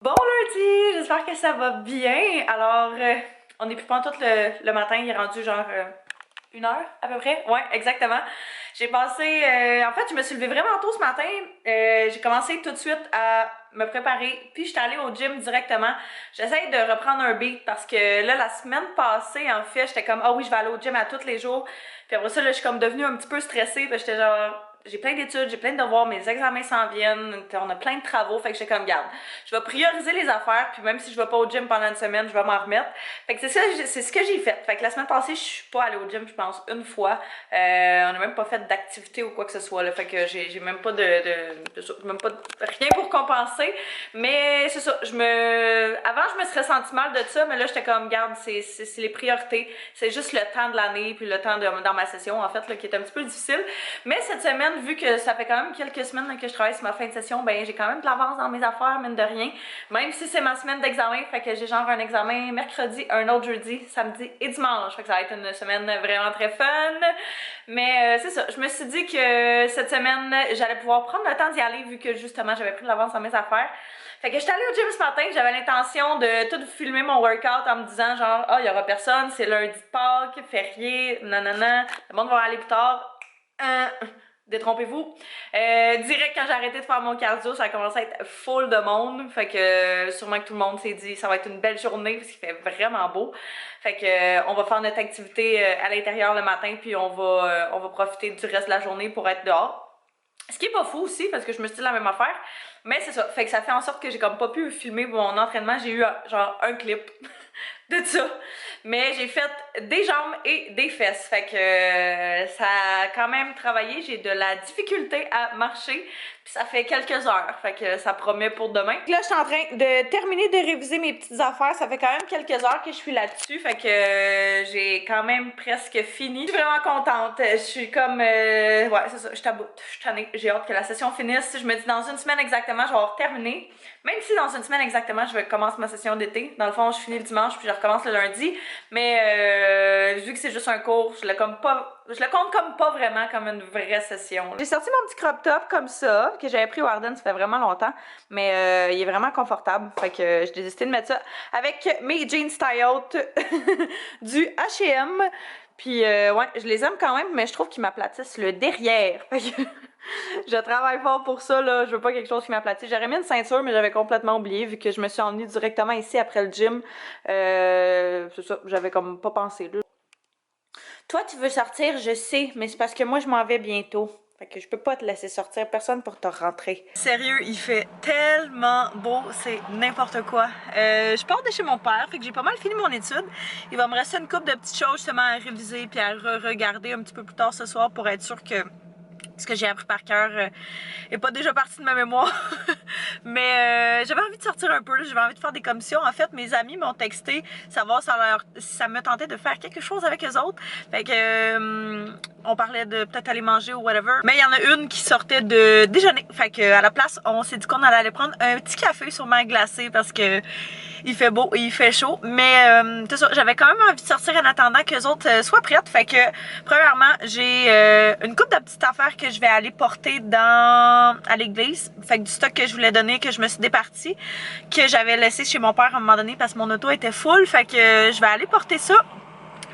Bon lundi, j'espère que ça va bien. Alors, on est plus pantoute le matin, il est rendu genre 1 heure à peu près. Ouais, exactement. J'ai passé, en fait, je me suis levée vraiment tôt ce matin. J'ai commencé tout de suite à me préparer, puis j'étais allée au gym directement. J'essaie de reprendre un beat parce que là, la semaine passée, en fait, j'étais comme, ah oui, je vais aller au gym à tous les jours. Puis après ça, là, je suis comme devenue un petit peu stressée, puis j'étais genre, j'ai plein d'études, j'ai plein de devoirs, mes examens s'en viennent, on a plein de travaux, fait que j'étais comme, garde, je vais prioriser les affaires, puis même si je vais pas au gym pendant une semaine, je vais m'en remettre. Fait que c'est ce que j'ai fait. Fait que la semaine passée, je suis pas allée au gym, je pense, une fois. On a même pas fait d'activité ou quoi que ce soit, là. Fait que j'ai même pas même pas rien pour compenser. Mais c'est ça, avant, je me serais senti mal de ça, mais là, j'étais comme, garde, c'est les priorités. C'est juste le temps de l'année, puis le temps dans ma session, en fait, là, qui est un petit peu difficile. Mais cette semaine, vu que ça fait quand même quelques semaines là, que je travaille sur ma fin de session, ben j'ai quand même de l'avance dans mes affaires, mine de rien. Même si c'est ma semaine d'examen, fait que j'ai genre un examen mercredi, un autre jeudi, samedi et dimanche. Fait que ça va être une semaine vraiment très fun. Mais c'est ça, je me suis dit que cette semaine, j'allais pouvoir prendre le temps d'y aller vu que justement j'avais pris de l'avance dans mes affaires. Fait que j'étais allée au gym ce matin, j'avais l'intention de tout filmer mon workout en me disant genre, ah, il y aura personne, c'est lundi de Pâques, férié, nanana, le monde va aller plus tard. Détrompez-vous. Direct quand j'ai arrêté de faire mon cardio, ça a commencé à être full de monde. Fait que sûrement que tout le monde s'est dit ça va être une belle journée parce qu'il fait vraiment beau. Fait que on va faire notre activité à l'intérieur le matin puis on va profiter du reste de la journée pour être dehors. Ce qui est pas fou aussi parce que je me suis dit la même affaire. Mais c'est ça. Fait que ça fait en sorte que j'ai comme pas pu filmer mon entraînement. J'ai eu genre un clip de ça. Mais j'ai fait des jambes et des fesses. Fait que ça a quand même travaillé. J'ai de la difficulté à marcher. Puis ça fait quelques heures. Fait que ça promet pour demain. Là, je suis en train de terminer de réviser mes petites affaires. Ça fait quand même quelques heures que je suis là-dessus. Fait que j'ai quand même presque fini. Je suis vraiment contente. Je suis comme... ouais, c'est ça. Je suis tannée. J'ai hâte que la session finisse. Je me dis dans une semaine exactement, je vais avoir terminé. Même si dans une semaine exactement, je vais commencer ma session d'été. Dans le fond, je finis le dimanche puis je recommence le lundi. Mais vu que c'est juste un cours, je le compte comme pas vraiment comme une vraie session. J'ai sorti mon petit crop top comme ça, que j'avais pris au Arden, ça fait vraiment longtemps. Mais il est vraiment confortable. Fait que j'ai décidé de mettre ça avec mes jeans style out du H&M. Puis ouais, je les aime quand même, mais je trouve qu'ils m'aplatissent le derrière. Fait que je travaille fort pour ça, là. Je veux pas quelque chose qui m'aplatisse. J'aurais mis une ceinture, mais j'avais complètement oublié vu que je me suis emmenée directement ici après le gym. C'est ça, j'avais comme pas pensé là. Toi, tu veux sortir, je sais, mais c'est parce que moi, je m'en vais bientôt. Fait que je peux pas te laisser sortir, personne pour te rentrer. Sérieux, il fait tellement beau, c'est n'importe quoi. Je pars de chez mon père, fait que j'ai pas mal fini mon étude. Il va me rester une couple de petites choses justement à réviser puis à regarder un petit peu plus tard ce soir pour être sûr que ce que j'ai appris par cœur est pas déjà parti de ma mémoire. Mais j'avais envie de sortir un peu, j'avais envie de faire des commissions. En fait, mes amis m'ont texté savoir si ça me tentait de faire quelque chose avec eux autres. Fait que on parlait de peut-être aller manger ou whatever. Mais il y en a une qui sortait de déjeuner. Fait que à la place, on s'est dit qu'on allait aller prendre un petit café sûrement glacé parce que il fait beau et il fait chaud. Mais c'est ça, j'avais quand même envie de sortir en attendant que les autres soient prêtes. Fait que premièrement, j'ai une couple de petites affaires que je vais aller porter à l'église. Fait que du stock que je voulais donner, que je me suis départie, que j'avais laissé chez mon père à un moment donné parce que mon auto était full. Fait que je vais aller porter ça.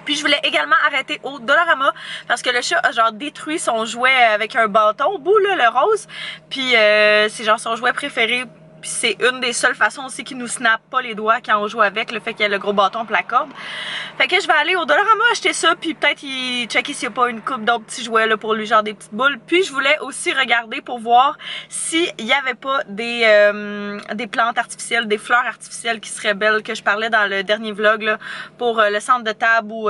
Puis je voulais également arrêter au Dollarama parce que le chat a genre détruit son jouet avec un bâton au bout, là, le rose. Puis c'est genre son jouet préféré. Puis c'est une des seules façons aussi qu'il nous snappe pas les doigts quand on joue avec, le fait qu'il y a le gros bâton pour la corde. Fait que je vais aller au Dollarama acheter ça, puis peut-être checker s'il n'y a pas une coupe d'autres petits jouets là, pour lui, genre des petites boules. Puis je voulais aussi regarder pour voir s'il n'y avait pas des plantes artificielles, des fleurs artificielles qui seraient belles, que je parlais dans le dernier vlog là, pour le centre de table ou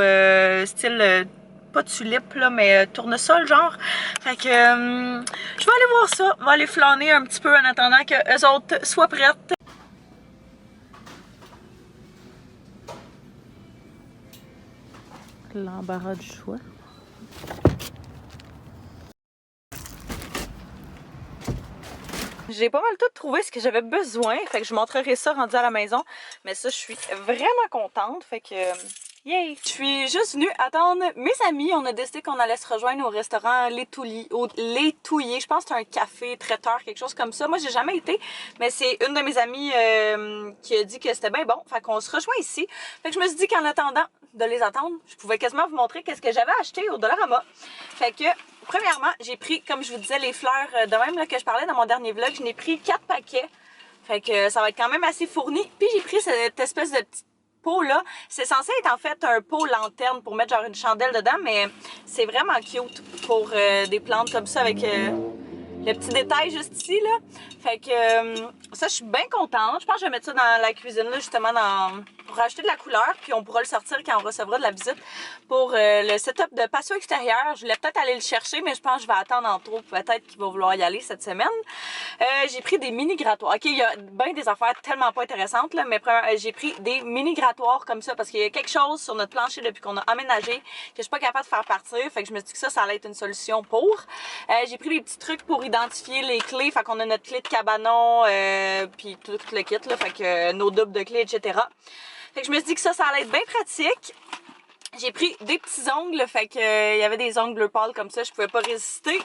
style... pas de tulipe là, mais tournesol genre. Fait que je vais aller voir ça, je vais aller flâner un petit peu en attendant que eux autres soient prêtes. L'embarras du choix. J'ai pas mal tout trouvé ce que j'avais besoin, fait que je montrerai ça rendu à la maison. Mais ça, je suis vraiment contente, fait que Yay! Je suis juste venue attendre mes amis. On a décidé qu'on allait se rejoindre au restaurant Les Touilliers. Je pense que c'est un café traiteur, quelque chose comme ça. Moi, j'ai jamais été, mais c'est une de mes amies qui a dit que c'était bien bon. Fait qu'on se rejoint ici. Fait que je me suis dit qu'en attendant de les attendre, je pouvais quasiment vous montrer qu'est-ce que j'avais acheté au Dollarama. Fait que, premièrement, j'ai pris, comme je vous disais, les fleurs de même là, que je parlais dans mon dernier vlog. Je n'ai pris 4 paquets. Fait que ça va être quand même assez fourni. Puis j'ai pris cette espèce de petite pot là. C'est censé être en fait un pot lanterne pour mettre genre une chandelle dedans, mais c'est vraiment cute pour des plantes comme ça avec le petit détail juste ici là. Fait que ça, je suis bien contente. Je pense que je vais mettre ça dans la cuisine là, justement pour rajouter de la couleur, puis on pourra le sortir quand on recevra de la visite. Pour le setup de patio extérieur, je voulais peut-être aller le chercher, mais je pense que je vais attendre en trop. Peut-être qu'il va vouloir y aller cette semaine. J'ai pris des mini grattoirs. Ok, il y a bien des affaires tellement pas intéressantes là, mais j'ai pris des mini grattoirs comme ça parce qu'il y a quelque chose sur notre plancher depuis qu'on a aménagé que je suis pas capable de faire partir. Fait que je me suis dit que ça allait être une solution pour. J'ai pris des petits trucs pour identifier les clés. Fait qu'on a notre clé de cabanon, puis tout le kit là. Fait que nos doubles de clés, etc. Fait que je me suis dit que ça allait être bien pratique. J'ai pris des petits ongles, fait que il y avait des ongles bleu pâle comme ça, je pouvais pas résister.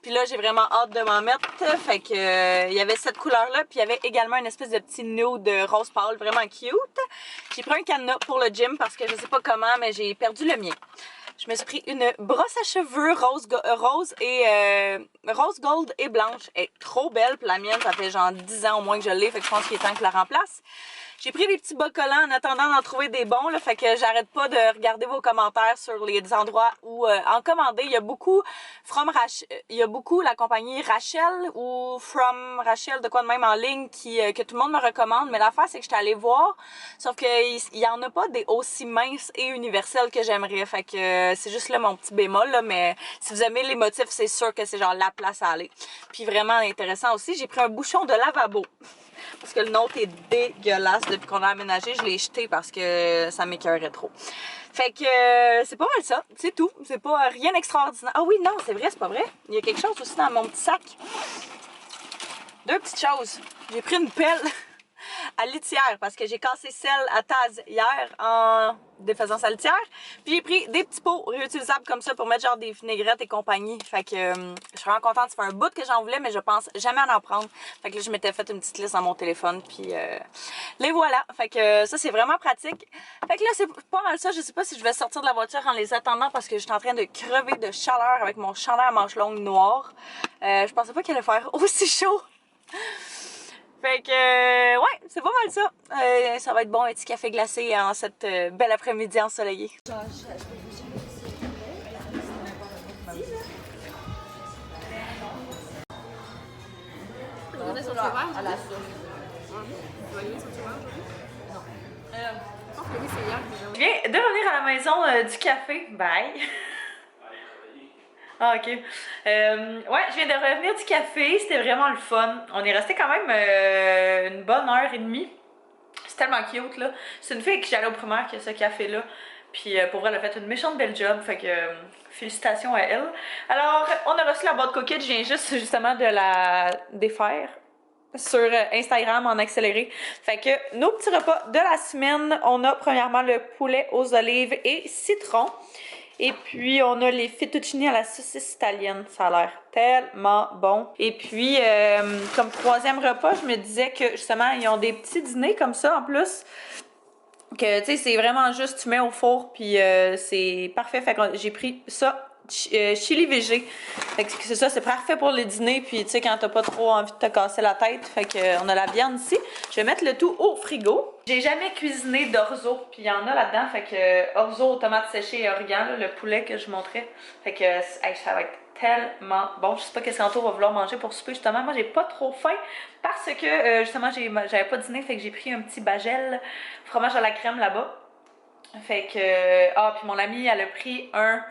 Puis là, j'ai vraiment hâte de m'en mettre, fait que il y avait cette couleur-là, puis il y avait également une espèce de petit nude rose pâle, vraiment cute. J'ai pris un cadenas pour le gym parce que je sais pas comment, mais j'ai perdu le mien. Je me suis pris une brosse à cheveux rose gold et blanche. Elle est trop belle, puis la mienne, ça fait genre 10 ans au moins que je l'ai, fait que je pense qu'il est temps que je la remplace. J'ai pris des petits bas collants en attendant d'en trouver des bons, là, fait que j'arrête pas de regarder vos commentaires sur les endroits où en commander. Il y a beaucoup la compagnie Rachel ou From Rachel, de quoi de même en ligne que tout le monde me recommande, mais l'affaire c'est que j'étais allée voir, sauf qu'il y en a pas des aussi minces et universels que j'aimerais, fait que c'est juste là mon petit bémol, là, mais si vous aimez les motifs, c'est sûr que c'est genre la place à aller. Puis vraiment intéressant aussi, j'ai pris un bouchon de lavabo. Parce que le nôtre est dégueulasse depuis qu'on a aménagé. Je l'ai jeté parce que ça m'écœurait trop. Fait que c'est pas mal ça. C'est tout. C'est pas rien d'extraordinaire. Ah oui, non, c'est vrai, c'est pas vrai. Il y a quelque chose aussi dans mon petit sac. Deux petites choses. J'ai pris une pelle à litière parce que j'ai cassé celle à Taz hier en défaisant sa litière. Puis j'ai pris des petits pots réutilisables comme ça pour mettre genre des vinaigrettes et compagnie. Fait que je suis vraiment contente. Ça fait un bout que j'en voulais, mais je pense jamais en prendre. Fait que là, je m'étais fait une petite liste dans mon téléphone. Puis les voilà. Fait que ça, c'est vraiment pratique. Fait que là, c'est pas mal ça. Je sais pas si je vais sortir de la voiture en les attendant parce que je suis en train de crever de chaleur avec mon chandail à manches longues noir. Je pensais pas qu'il allait faire aussi chaud. Fait que, ouais, c'est pas mal ça. Ça va être bon, un petit café glacé en cette belle après-midi ensoleillée. On est sur le sauvage à la sauce. Tu vas aller sur le sauvage aujourd'hui? Non. Je pense que oui, c'est hier que Je viens de revenir à la maison du café. Bye! Ah, ok. Ouais, je viens de revenir du café, c'était vraiment le fun. On est resté quand même une bonne heure et demie. C'est tellement cute, là. C'est une fille qui j'allais au primaire qui a ce café-là. Puis pour vrai, elle a fait une méchante belle job, fait que félicitations à elle. Alors, on a reçu la boîte cookie, je viens juste justement de la défaire sur Instagram en accéléré. Fait que nos petits repas de la semaine, on a premièrement le poulet aux olives et citron. Et puis, on a les fettuccini à la saucisse italienne. Ça a l'air tellement bon. Et puis, comme troisième repas, je me disais que, justement, ils ont des petits dîners comme ça, en plus. Que, tu sais, c'est vraiment juste, tu mets au four, puis c'est parfait. Fait que j'ai pris ça, chili végé. Fait que c'est ça, c'est parfait pour les dîners. Puis, tu sais, quand t'as pas trop envie de te casser la tête. Fait que on a la viande ici. Je vais mettre le tout au frigo. J'ai jamais cuisiné d'orzo, puis il y en a là-dedans. Fait que orzo, tomates séchées et origan, là, le poulet que je montrais. Fait que hey, ça va être tellement bon. Je sais pas qu'est-ce qu'Anto va vouloir manger pour souper, justement. Moi, j'ai pas trop faim parce que, justement, j'avais pas dîné. Fait que j'ai pris un petit bagel, fromage à la crème là-bas. Fait que... Ah, puis mon amie, elle a pris un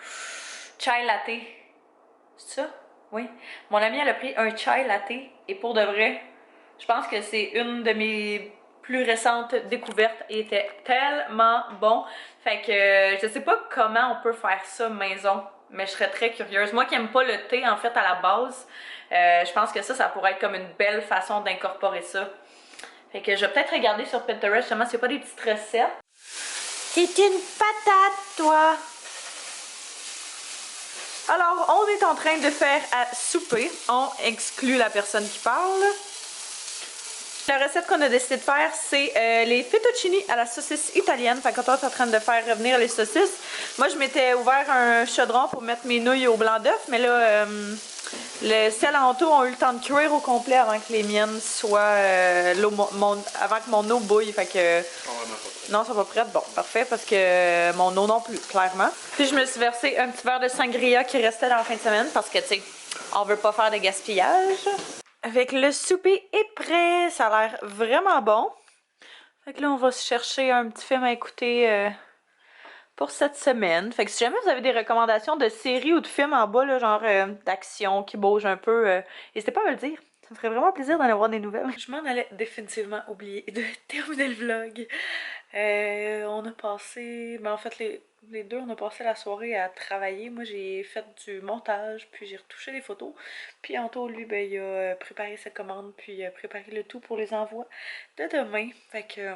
chai latte. C'est ça? Oui. Mon amie, elle a pris un chai latte. Et pour de vrai, je pense que c'est une de mes plus récentes découvertes. Il était tellement bon. Fait que je sais pas comment on peut faire ça maison, mais je serais très curieuse. Moi qui aime pas le thé en fait à la base, je pense que ça pourrait être comme une belle façon d'incorporer ça. Fait que je vais peut-être regarder sur Pinterest justement s'il n'y a pas des petites recettes. T'es une patate, toi! Alors, on est en train de faire à souper. On exclut la personne qui parle. La recette qu'on a décidé de faire, c'est les fettuccini à la saucisse italienne. Fait que toi, t'es en train de faire revenir les saucisses. Moi, je m'étais ouvert un chaudron pour mettre mes nouilles au blanc d'œuf, mais là, celles en tout ont eu le temps de cuire au complet avant que les miennes soient avant que mon eau bouille. Fait que non, ça va prête. Bon, parfait, parce que mon eau non plus, clairement. Puis je me suis versé un petit verre de sangria qui restait dans la fin de semaine parce que, tu sais, on veut pas faire de gaspillage. Avec le souper est prêt, ça a l'air vraiment bon. Fait que là, on va se chercher un petit film à écouter pour cette semaine. Fait que si jamais vous avez des recommandations de séries ou de films en bas, là, genre d'action qui bouge un peu, n'hésitez pas à me le dire. Ça me ferait vraiment plaisir d'en avoir des nouvelles. Je m'en allais définitivement oublier de terminer le vlog. On a passé... Ben en fait, les deux, on a passé la soirée à travailler. Moi, j'ai fait du montage, puis j'ai retouché les photos. Puis Anto, lui, ben, il a préparé sa commande, puis il a préparé le tout pour les envois de demain. Fait que...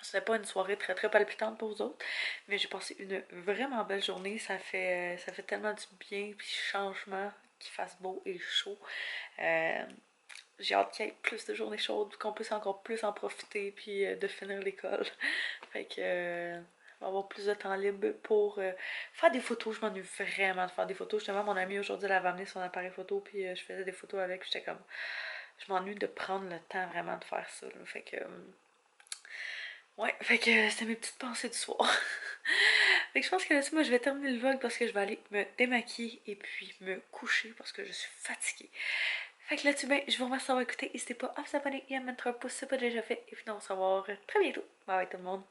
c'était pas une soirée très très palpitante pour vous autres, mais j'ai passé une vraiment belle journée. Ça fait tellement du bien, puis changement, qu'il fasse beau et chaud. J'ai hâte qu'il y ait plus de journées chaudes, qu'on puisse encore plus en profiter, puis de finir l'école. Fait que on va avoir plus de temps libre pour faire des photos. Je m'ennuie vraiment de faire des photos. Justement, mon amie aujourd'hui, elle avait amené son appareil photo, puis je faisais des photos avec. J'étais comme, je m'ennuie de prendre le temps vraiment de faire ça. Là. Fait que ouais, fait que c'était mes petites pensées du soir. Fait que je pense que là-dessus, moi, je vais terminer le vlog parce que je vais aller me démaquiller et puis me coucher parce que je suis fatiguée. Fait que là-dessus, ben, je vous remercie d'avoir écouté. N'hésitez pas à vous abonner et à mettre un pouce si ce n'est pas déjà fait. Et puis, on se revoit très bientôt. Bye bye tout le monde.